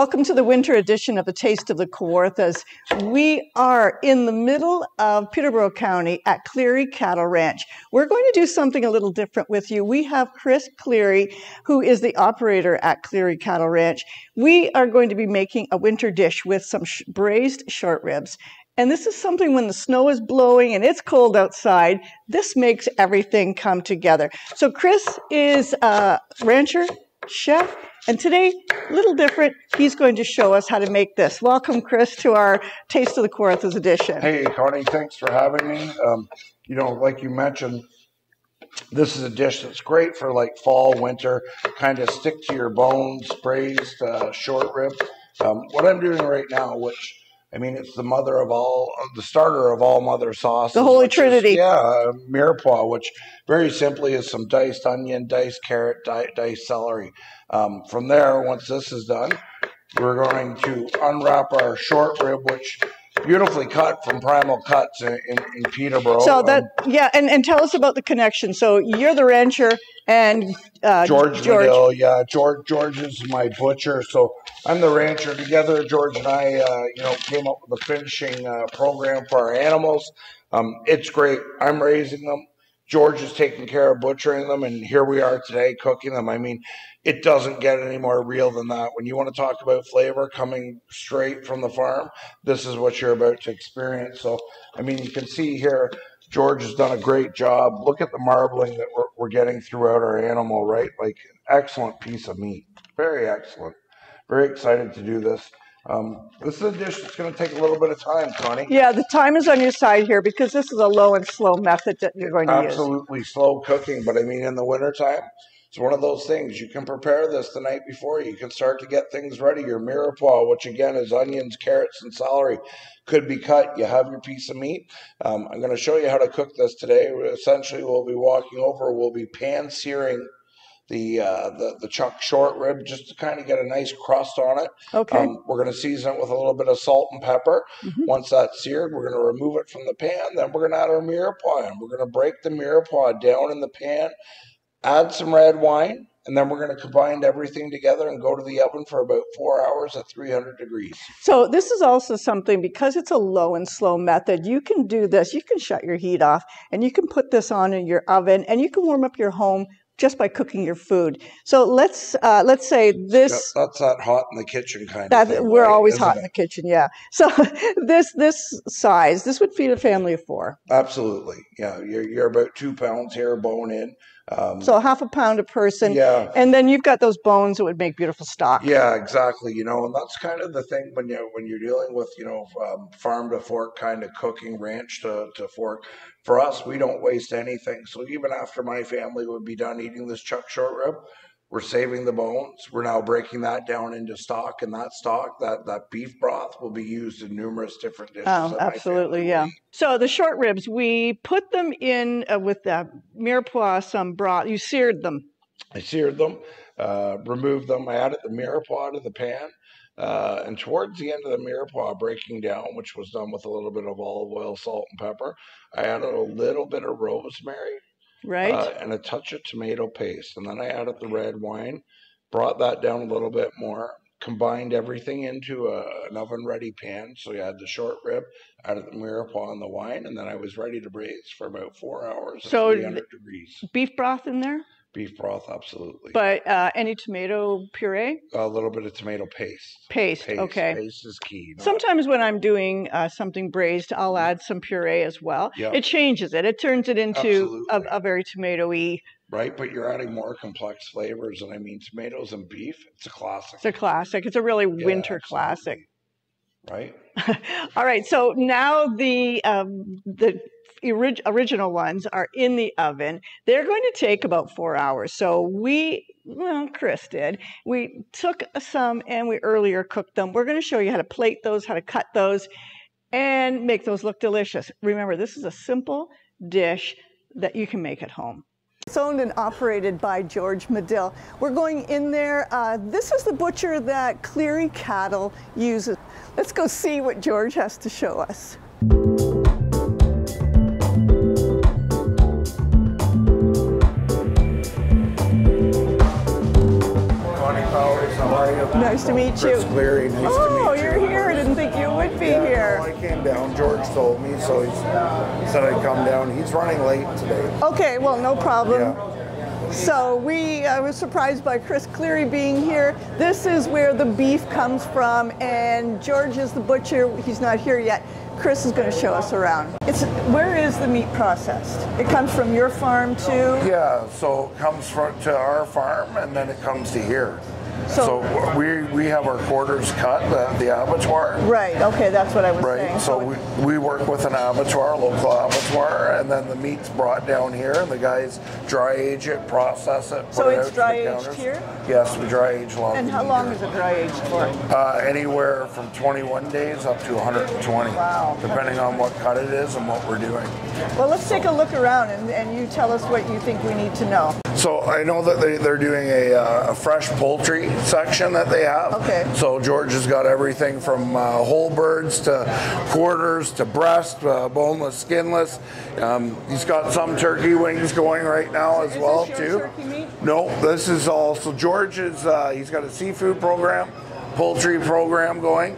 Welcome to the winter edition of A Taste of the Kawarthas. We are in the middle of Peterborough County at Cleary Cattle Ranch. We're going to do something a little different with you. We have Chris Cleary, who is the operator at Cleary Cattle Ranch. We are going to be making a winter dish with some braised short ribs. And this is something when the snow is blowing and it's cold outside, this makes everything come together. So Chris is a rancher, chef, and today, a little different, he's going to show us how to make this. Welcome, Chris, to our Taste of the Kawarthas edition. Hey, Connie, thanks for having me. You know, like you mentioned, this is a dish that's great for like fall, winter, kind of stick to your bones, braised short rib. What I'm doing right now, which, I mean, it's the mother of all, the starter of all mother sauces. The Holy Trinity. Mirepoix, which very simply is some diced onion, diced carrot, diced celery. From there, once this is done, we're going to unwrap our short rib, which beautifully cut from Primal Cuts in Peterborough. So that, and tell us about the connection. So you're the rancher, and George Medill, George is my butcher. So I'm the rancher. Together, George and I, came up with a finishing program for our animals. It's great. I'm raising them. George is taking care of butchering them, and here we are today cooking them. I mean, it doesn't get any more real than that. When you want to talk about flavor coming straight from the farm, this is what you're about to experience. So, I mean, you can see here, George has done a great job. Look at the marbling that we're getting throughout our animal, right? Like, excellent piece of meat. Very excellent. Very excited to do this. This is a dish that's going to take a little bit of time, Connie. Yeah, the time is on your side here because this is a low and slow method that you're going to use. Absolutely slow cooking, but I mean, in the wintertime, it's one of those things. You can prepare this the night before. You can start to get things ready. Your mirepoix, which again is onions, carrots, and celery, could be cut. You have your piece of meat. I'm going to show you how to cook this today. Essentially, we'll be pan searing the chuck short rib just to kind of get a nice crust on it. Okay. We're going to season it with a little bit of salt and pepper. Mm-hmm. Once that's seared, we're going to remove it from the pan. Then we're going to add our mirepoix in. We're going to break the mirepoix down in the pan, add some red wine, and then we're going to combine everything together and go to the oven for about 4 hours at 300 degrees. So this is also something, because it's a low and slow method, you can do this. You can shut your heat off, and you can put this on in your oven, and you can warm up your home just by cooking your food. So let's say this. That's that hot in the kitchen kind of thing. We're always hot in the kitchen, yeah. So this size, this would feed a family of 4. Absolutely, yeah. You're about 2 pounds here, bone in. So half a pound a person. Yeah. And then you've got those bones that would make beautiful stock. Yeah, exactly. And that's kind of the thing when you're dealing with, farm to fork kind of cooking, ranch to fork. For us, we don't waste anything. So even after my family would be done eating this chuck short rib, we're saving the bones. We're now breaking that down into stock, and that stock, that beef broth, will be used in numerous different dishes. Oh, absolutely, yeah. So the short ribs, we put them in with the mirepoix, some broth. You seared them. I seared them, removed them. I added the mirepoix to the pan. And towards the end of the mirepoix breaking down, which was done with a little bit of olive oil, salt, and pepper, I added a little bit of rosemary. Right. And a touch of tomato paste. And then I added the red wine, brought that down a little bit more, combined everything into an oven-ready pan. So you had the short rib, added the mirepoix and the wine, and then I was ready to braise for about 4 hours at 300 degrees. Beef broth in there? Beef broth, absolutely. But any tomato puree? A little bit of tomato paste. Paste, okay. Paste is key. Sometimes when I'm doing something braised, I'll add some puree as well. Yep. It changes it. It turns it into a very tomato-y. Right, but you're adding more complex flavors. And I mean, tomatoes and beef, it's a classic. It's a classic. It's a really winter classic. Right. All right, so now the original ones are in the oven. They're going to take about 4 hours. So Chris did. We took some and we earlier cooked them. We're going to show you how to plate those, how to cut those, and make those look delicious. Remember, this is a simple dish that you can make at home. It's owned and operated by George Medill. We're going in there. This is the butcher that Cleary Cattle uses. Let's go see what George has to show us. Connie Powers, how are you? Nice Nice to meet you. Chris Cleary, nice to meet you. Oh, you're here. I didn't think you would be here. No, I came down. George told me, so he said I'd come down. He's running late today. Okay, well, no problem. Yeah. So I was surprised by Chris Cleary being here. This is where the beef comes from, and George is the butcher. He's not here yet. Chris is going to show us around. Where is the meat processed? It comes from your farm too? Yeah, so it comes to our farm, and then it comes to here. So we have our quarters cut at the abattoir. Right, okay, that's what I was saying. Right, so we work with an abattoir, local abattoir, and then the meat's brought down here, and the guys dry age it, process it, so put it it's out dry to the aged counters. here? Yes, we dry age long. And how long is it dry aged for? Anywhere from 21 days up to 120. Wow. Depending on what cut it is and what we're doing. Well, let's take a look around, and you tell us what you think we need to know. So I know that they're doing a fresh poultry section that they have. Okay. So George has got everything from whole birds to quarters to breast, boneless, skinless. He's got some turkey wings going right now as well this too. Your turkey meat? No, this is all. So George is he's got a seafood program, poultry program going.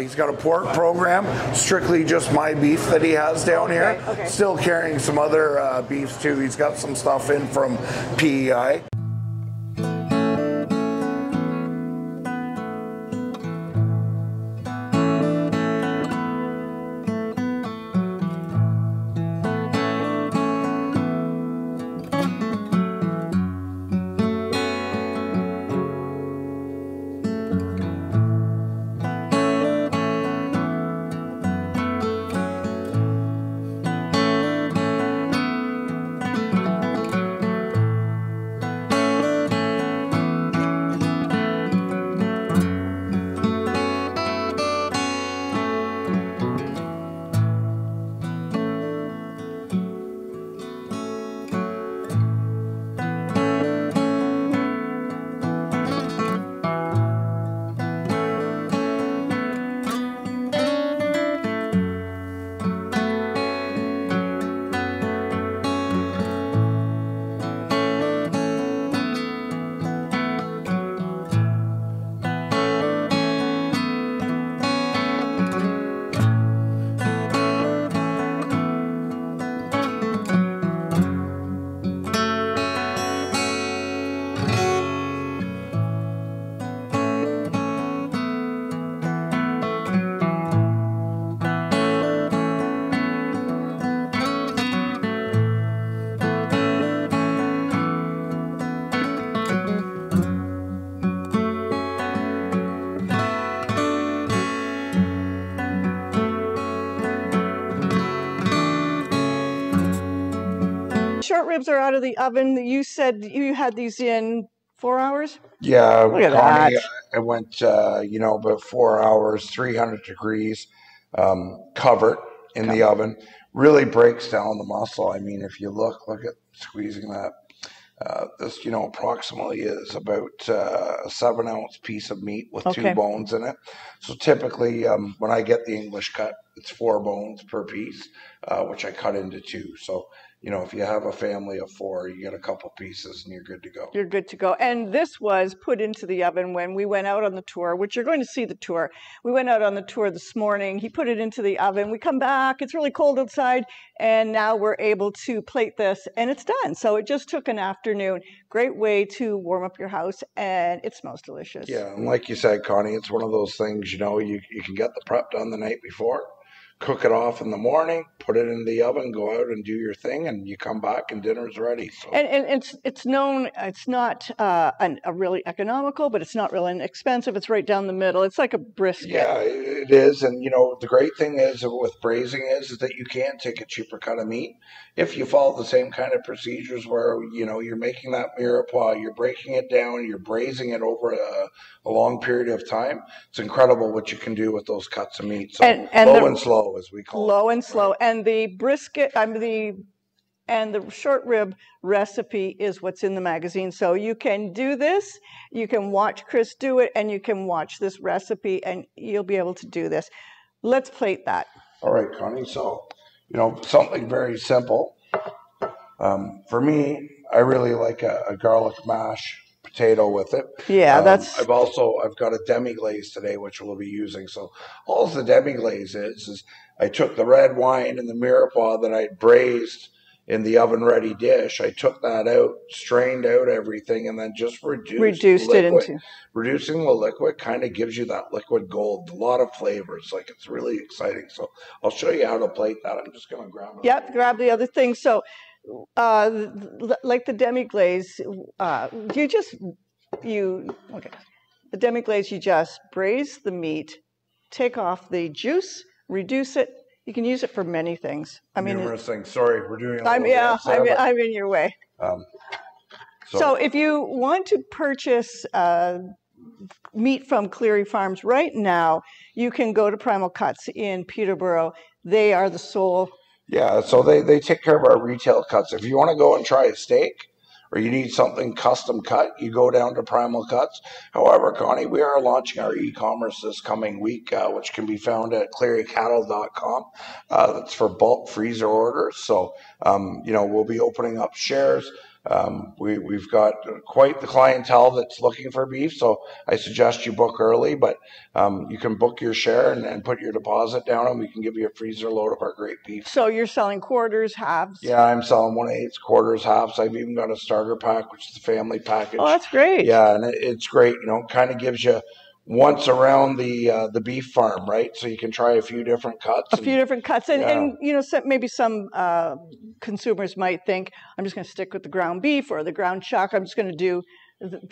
He's got a pork program, strictly just my beef that he has down here. Okay. Still carrying some other beefs too. He's got some stuff in from PEI. Short ribs are out of the oven. You said you had these in 4 hours? Yeah, Look at Connie, that. I went, about 4 hours, 300 degrees, covered in the oven. Really breaks down the muscle. I mean, if you look at squeezing that. This, approximately is about a 7-ounce piece of meat with 2 bones in it. So typically, when I get the English cut, it's 4 bones per piece, which I cut into 2. So, if you have a family of 4, you get a couple pieces and you're good to go. You're good to go. And this was put into the oven when we went out on the tour, which you're going to see the tour. We went out on the tour this morning. He put it into the oven. We come back. It's really cold outside. And now we're able to plate this and it's done. So it just took an afternoon. Great way to warm up your house and it smells delicious. Yeah. And like you said, Connie, it's one of those things, you can get the prep done the night before. Cook it off in the morning, put it in the oven, go out and do your thing, and you come back and dinner's ready. So. And it's known, it's not a really economical, but it's not really expensive. It's right down the middle. It's like a brisket. Yeah, it is. And, the great thing is with braising is that you can take a cheaper cut of meat if you follow the same kind of procedures where, you're making that mirepoix, you're breaking it down, you're braising it over a long period of time. It's incredible what you can do with those cuts of meat. So and low and slow, as we call it. Low and slow. And the brisket, and the short rib recipe is what's in the magazine. So you can do this, you can watch Chris do it, and you can watch this recipe, and you'll be able to do this. Let's plate that. All right, Connie. So, something very simple. For me, I really like a garlic mash potato with it. Yeah, that's. I've got a demi-glaze today, which we'll be using. So all the demi-glaze is I took the red wine and the mirepoix that I braised in the oven-ready dish. I took that out, strained out everything, and then just reduced it into. Reducing the liquid kind of gives you that liquid gold. A lot of flavors. Like, it's really exciting. So I'll show you how to plate that. I'm just going to grab it. Yep, grab the other thing. So, like the demi-glaze, the demi-glaze, you just braise the meat, take off the juice, reduce it. You can use it for many things. I mean, numerous things. Sorry, we're doing. I'm in your way. So if you want to purchase meat from Cleary Farms right now, you can go to Primal Cuts in Peterborough. They are the sole. Yeah, so they take care of our retail cuts. If you want to go and try a steak, or you need something custom cut, you go down to Primal Cuts. However, Connie, we are launching our e-commerce this coming week, which can be found at clearycattle.com. That's for bulk freezer orders. So, we'll be opening up shares. We've got quite the clientele that's looking for beef, so I suggest you book early, but you can book your share and put your deposit down, and we can give you a freezer load of our great beef. So you're selling quarters, halves? Yeah, I'm selling 1/8, quarters, halves. I've even got a starter pack, which is the family package. Oh, that's great. Yeah, and it's great. Kind of gives you once around the beef farm, right? So you can try a few different cuts. And maybe some consumers might think, I'm just going to stick with the ground beef or the ground chuck. I'm just going to do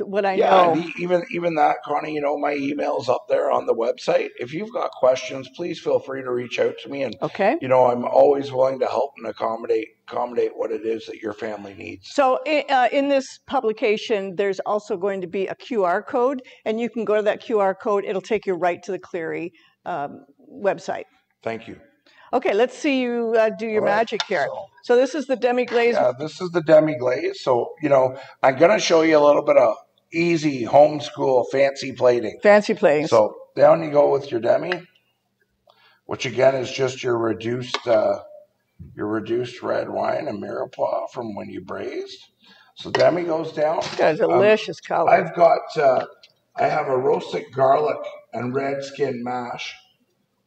what I know. Yeah, even that, Connie, my email's up there on the website. If you've got questions, please feel free to reach out to me. And, I'm always willing to help and accommodate what it is that your family needs. So in this publication, there's also going to be a QR code, and you can go to that QR code. It'll take you right to the Cleary website. Thank you. Okay, let's see you do your magic here. So this is the demi-glaze. Yeah, this is the demi-glaze. So, I'm going to show you a little bit of easy homeschool fancy plating. Fancy plating. So down you go with your demi, which again is just your reduced red wine and mirepoix from when you braised. So demi goes down. Got a delicious color. I have a roasted garlic and red skin mash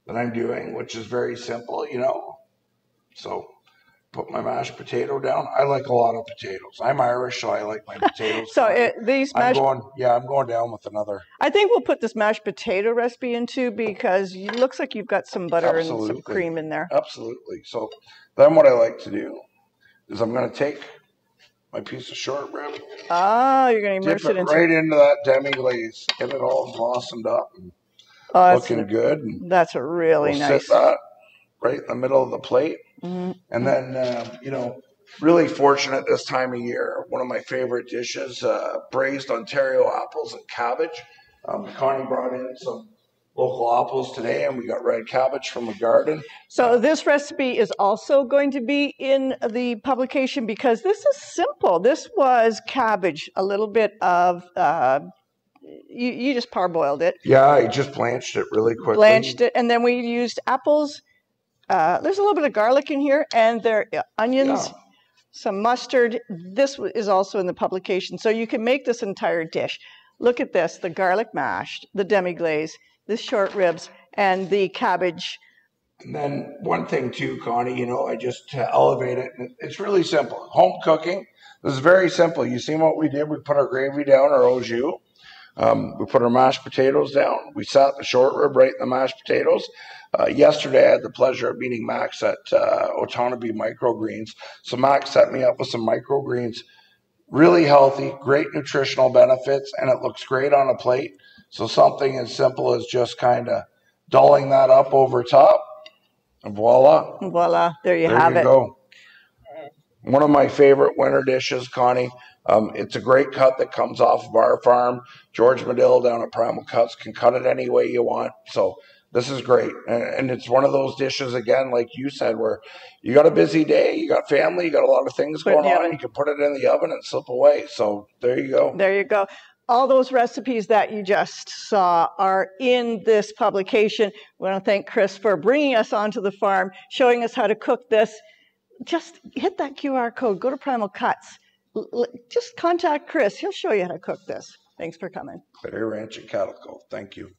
that I'm doing, which is very simple, So put my mashed potato down. I like a lot of potatoes. I'm Irish, so I like my potatoes. I'm going down with another. I think we'll put this mashed potato recipe into, because it looks like you've got some butter and some cream in there. Absolutely. So then what I like to do is I'm going to take my piece of short rib. You're going to immerse it right into that demi-glaze. Get it all blossomed up and looking good. And that's a really nice. Sit that right in the middle of the plate. Mm-hmm. And then, really fortunate this time of year. One of my favorite dishes, braised Ontario apples and cabbage. Connie brought in some local apples today, and we got red cabbage from the garden. So this recipe is also going to be in the publication, because this is simple. This was cabbage, a little bit of, you just parboiled it. Yeah, I just blanched it really quickly. Blanched it, and then we used apples. There's a little bit of garlic in here, and there are onions, some mustard. This is also in the publication, so you can make this entire dish. Look at this, the garlic mashed, the demi-glaze, the short ribs, and the cabbage. And then one thing too, Connie, I just elevate it. It's really simple. Home cooking. This is very simple. You see what we did? We put our gravy down, our au jus. We put our mashed potatoes down. We sat the short rib right in the mashed potatoes. Yesterday, I had the pleasure of meeting Max at Otonabee Microgreens. So Max set me up with some microgreens. Really healthy, great nutritional benefits, and it looks great on a plate. So something as simple as just kind of dulling that up over top. And voila. Voila. There you have it. Go. One of my favorite winter dishes, Connie. It's a great cut that comes off of our farm. George Medill down at Primal Cuts can cut it any way you want. So this is great. And it's one of those dishes, again, like you said, where you got a busy day, you got family, you got a lot of things going on, and you can put it in the oven and slip away. So there you go. There you go. All those recipes that you just saw are in this publication. We want to thank Chris for bringing us onto the farm, showing us how to cook this. Just hit that QR code, go to Primal Cuts, just contact Chris. He'll show you how to cook this. Thanks for coming. Cleary Ranch and Cattle Co. Thank you.